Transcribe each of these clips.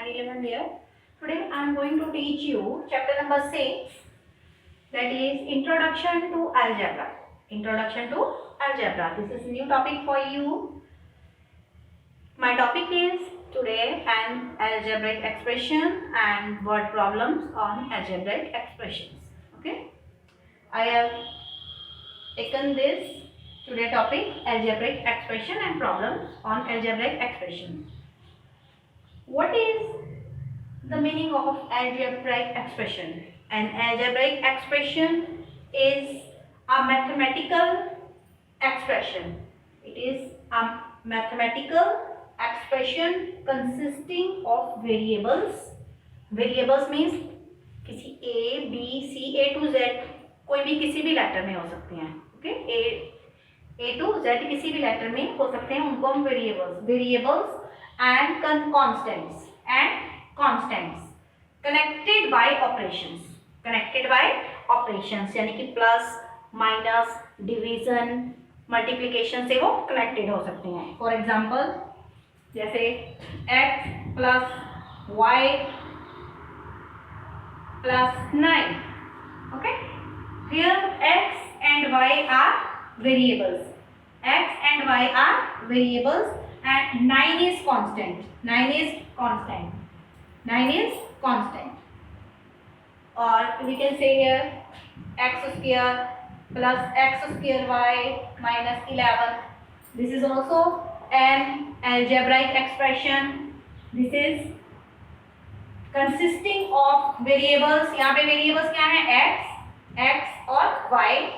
and 11 here. Today I am going to teach you chapter number 6, that is Introduction to Algebra. Introduction to Algebra. This is new topic for you. My topic is today an algebraic expression and word problems on algebraic expressions. Okay. I have taken this today topic algebraic expression and problems on algebraic expressions. What is the meaning of algebraic expression? An algebraic expression is a mathematical expression. It is a mathematical expression consisting of variables. Variables means किसी A, B, C, A to Z, कोई भी किसी भी letter में हो सकते हैं. Okay, A to Z किसी भी लेटर में हो सकते हैं, उनको हम variables and constants connected by operations यानी कि प्लस माइनस डिवीजन मल्टीप्लिकेशन से वो कनेक्टेड हो सकते हैं. फॉर एग्जांपल जैसे x plus Y plus 9. Okay, here x and y are variables. X and y are variables and 9 is constant. 9 is constant. Or we can say here x square plus x square y minus 11. This is also an algebraic expression. This is consisting of variables. यहाँ पे variables क्या है? x और y.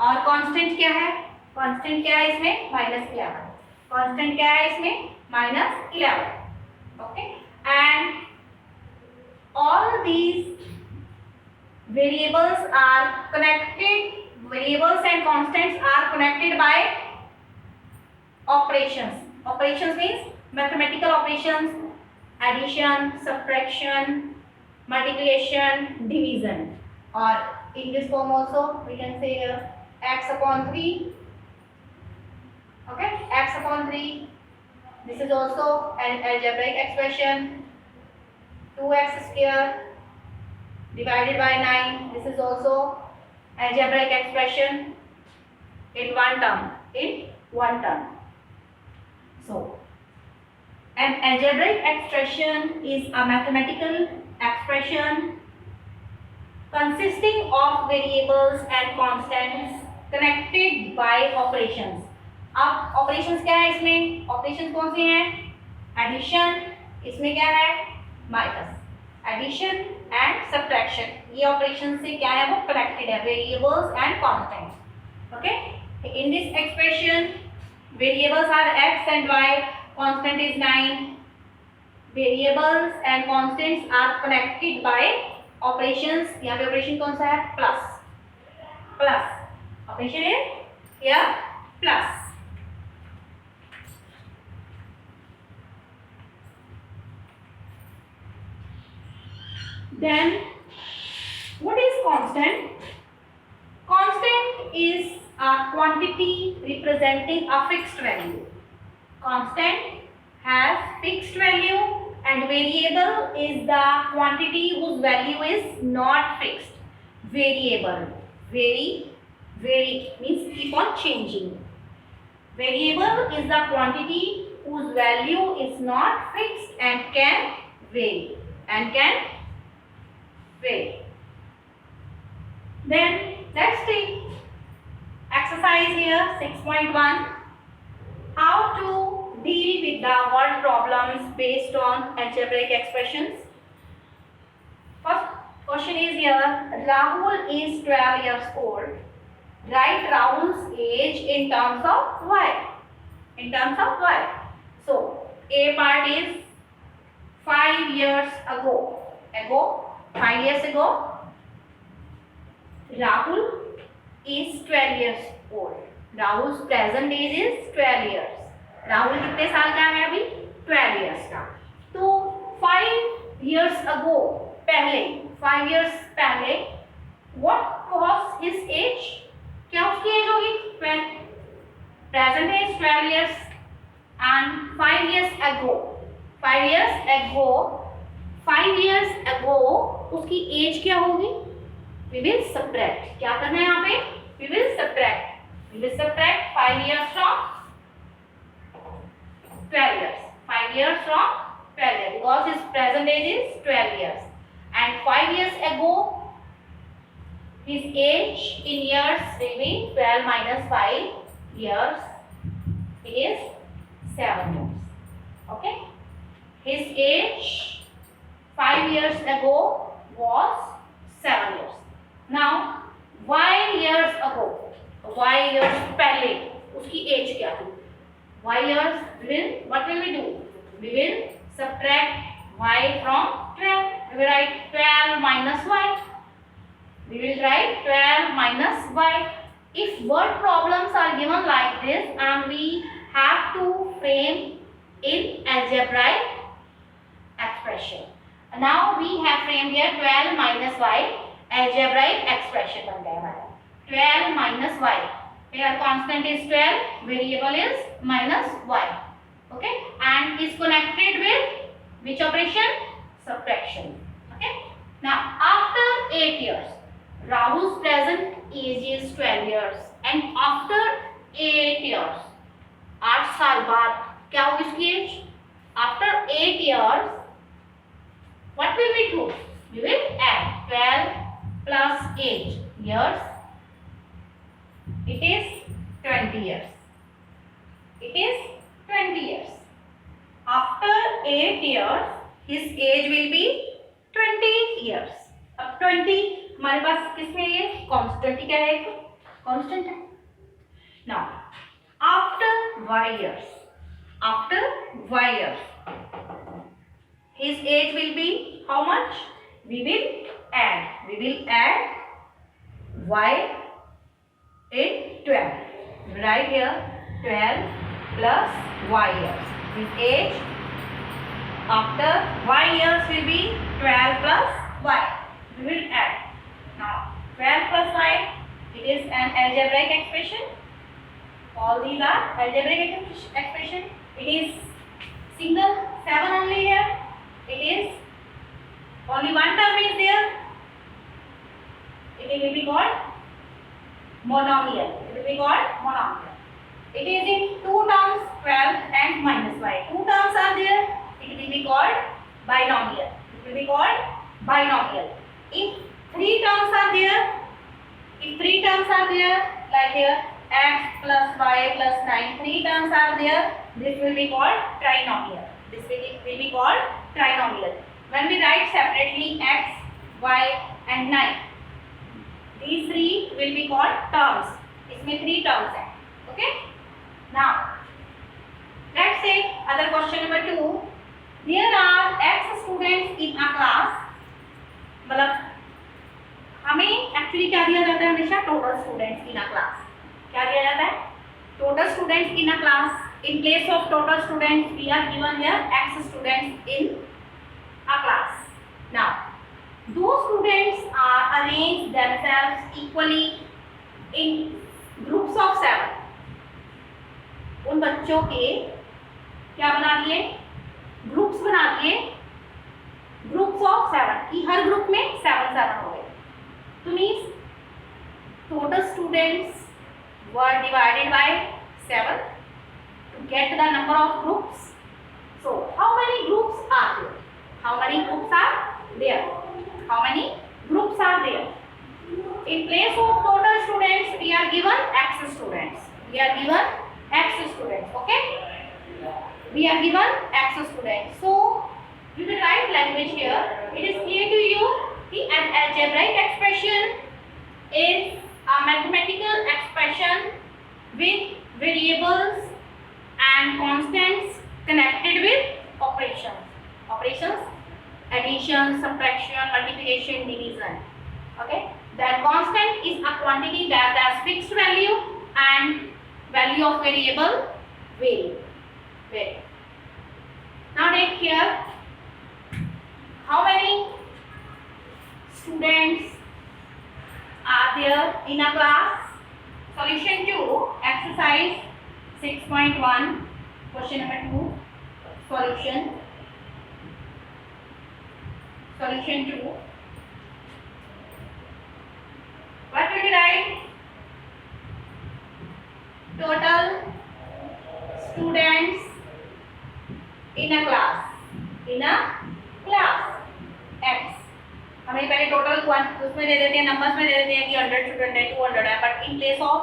और constant क्या है? constant क्या है इसमें? -11. constant क्या है इसमें? -11. okay, and all these variables and constants are connected by operations means mathematical operations, addition, subtraction, multiplication, division. Or in this form also we can say x upon 3. Okay, x upon 3. This is also an algebraic expression. 2x square divided by 9. This is also algebraic expression in one term. So, an algebraic expression is a mathematical expression consisting of variables and constants connected by operations. अब operations क्या है इसमें? Operation कौन से हैं? Addition, इसमें क्या है? माइनस. एडिशन एंड सब्ट्रैक्शन, ये ऑपरेशन से क्या है? वो कनेक्टेड है, variables and constants. Okay, in this expression variables are x and y, constant is 9. Variables and constants are connected by operations. यहाँ पे ऑपरेशन कौन सा है? Plus. Operation is here plus. Then what is constant? Constant is a quantity representing a fixed value. Constant has fixed value and variable is the quantity whose value is not fixed. Variable, vary means keep on changing. Variable is the quantity whose value is not fixed and can vary. Then let's take exercise here 6.1. How to deal with the word problems based on algebraic expressions. First question is here, Rahul is 12 years old. Write Rahul's age in terms of y. So A part is 5 years ago. 5 years ago, Rahul is 12 years old. Rahul's present age is 12 years. Rahul कितने साल का है अभी? 12 years का. तो 5 years ago, 5 years पहले, what was his age? क्या उसकी एज होगी? 12. Present age 12 years and 5 years ago 5 years ago उसकी एज क्या होगी? We will subtract. क्या करना है यहाँ पे? We will subtract. We will subtract 5 years from 12 years. 5 years from 12 years because his present age is 12 years. And 5 years ago, his age in years will be 12 minus 5 years. It is 7 years. Okay? His age 5 years ago was 7 years. Now, y years ago, y years पहले उसकी age क्या थी? Y years will, what will we do? We will subtract y from 12. We will write 12 minus y. We will write 12 minus y. If word problems are given like this and we have to frame in algebraic expression. Now we have framed here 12 minus y. Algebraic expression बन गया हमारा 12 minus y. Here constant is 12, variable is minus y. Okay, and is connected with which operation? Subtraction. Okay. Now after 8 years, Rahul's present age is 12 years, and after 8 years, 8 साल बाद क्या होगी इसकी age? After 8 years, what will we do? We will add 12 plus 8 years. It is 20 years. It is 20 years. After 8 years, his age will be 20 years. अब 20 हमारे पास किसमें ये constant क्या है? Constant है. Now, after y years, his age will be how much? We will add y in 12. Right here 12 plus y years. His age after y years will be 12 plus y. We will add. Now 12 plus y, it is an algebraic expression. All these are algebraic expression. It is single 7 only here. It is only one term is there. It will be called monomial. It is in 2 terms, 12 and minus y. 2 terms are there. It will be called binomial. If 3 terms are there, like here x plus y plus 9, 3 terms are there. This will be called trinomial. When we write separately x, y and 9, these 3 will be called terms. इसमें 3 terms हैं. Okay? Now, let's say other question number 2. There are x students in a class. मतलब हमें actually क्या दिया जाता है हमेशा? Total students in a class. क्या दिया जाता है? Total students in a class. In place of total students, we are given here x students in a class. Now, those students are arranged themselves equally in groups of 7. उन बच्चों के क्या बना दिए? ग्रुप्स बना दिए. ग्रुप्स ऑफ 7 कि हर group में 7 हो गए. तो means total students were divided by 7 to get the number of groups. So how many groups are there? In place of total students, we are given x students. Okay? We are given x students. So we will write language here. It is clear to you an algebraic expression is a mathematical expression with variables and constants connected with operations. Addition, subtraction, multiplication, division. Okay? That constant is a quantity that has fixed value and value of variable vary. Now take here how many students are there in a class. Solution to exercise 6.1, question number 2, solution. solution 2. What will we write? Total students in a class. In a class X. हमें पहले total उसमें दे देते हैं, numbers में दे देते हैं कि 100 student है, 200 है, but in place of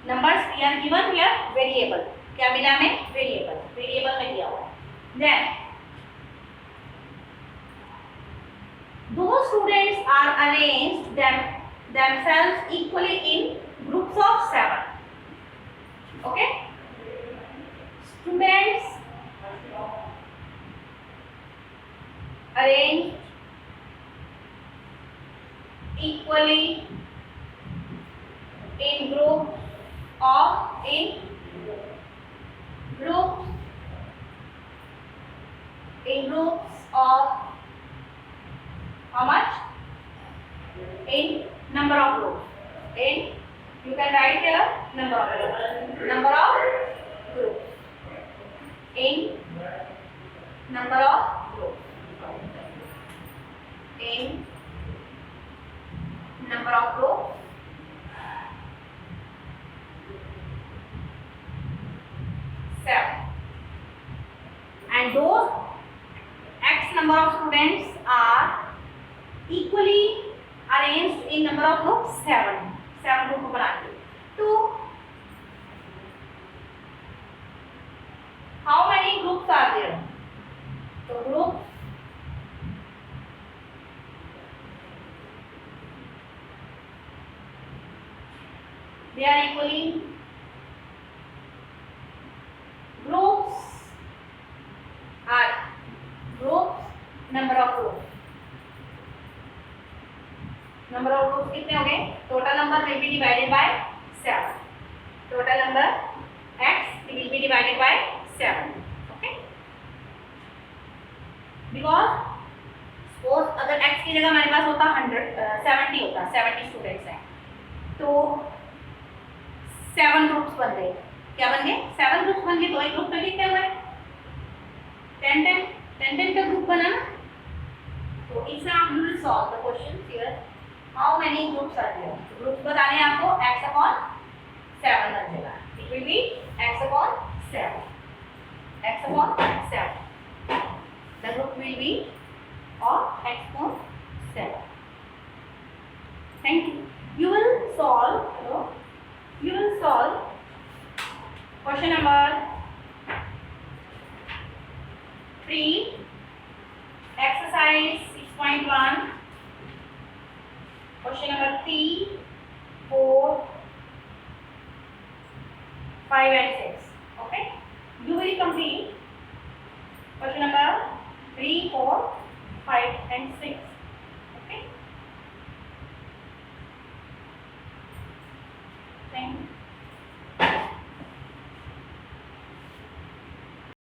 numbers we are given here variable. क्या मिला हमें? वेरिएबल. वेरिएबल में दिया हुआ है. Then those students are arranged themselves equally in groups of 7. Okay, students arranged equally in groups of how much? In number of groups. In, you can write here number of groups. Number of groups. In number of groups. In number of groups. Seven. And those X number of students are equally arranged in number of groups 7. 7 group को बनाते हैं. तो how many groups are there? So groups they are equally groups are groups number of groups. Number of groups कितने हो गए? Total number will be divided by 7. Total number X will be divided by 7. Okay? Because suppose अगर X की जगह हमारे पास होता 70 होता, 70 students हैं, तो 7 ग्रुप्स बन गए. क्या बन गए? 7 ग्रुप्स बन गए. तो एक ग्रुप में कितने हुए? 10 का ग्रुप बना ना. तो इससे आप will solve the question here. How many groups are there? Groups बताने हैं आपको x upon 7 बन जाएगा. It will be x upon 7. X upon 7. The group will be of x upon 7. Thank you. You will solve. You will solve question number 3. Exercise 6.1. Question number 3, 4, 5 and 6. Okay. You will complete question number 3, 4, 5 and 6. Okay. Thank you.